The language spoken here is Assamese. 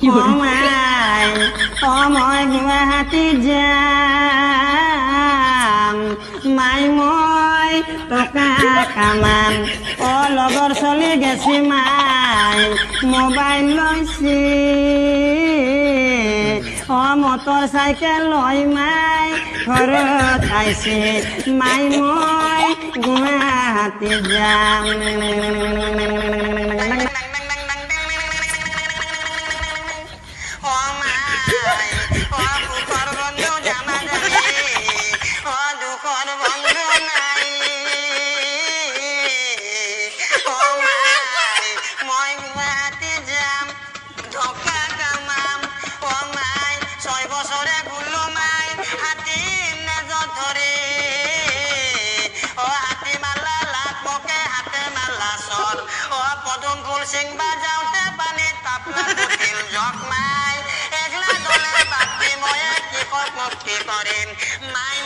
মাই মই গুৱাহাটী যাম মাই মই টকা কামাম লগৰ চলি গেছি মাই মোবাইল লৈছি মটৰ চাইকেল লৈ মাই ঘৰত আইছে মাই মই গুৱাহাটী যাম পদুম ফুল চিংবা যাওঁতে পানী তাপলা পুতিল জক মাই এগলা দলে বাপি ময়ে কি মুক্তি কৰিম মাই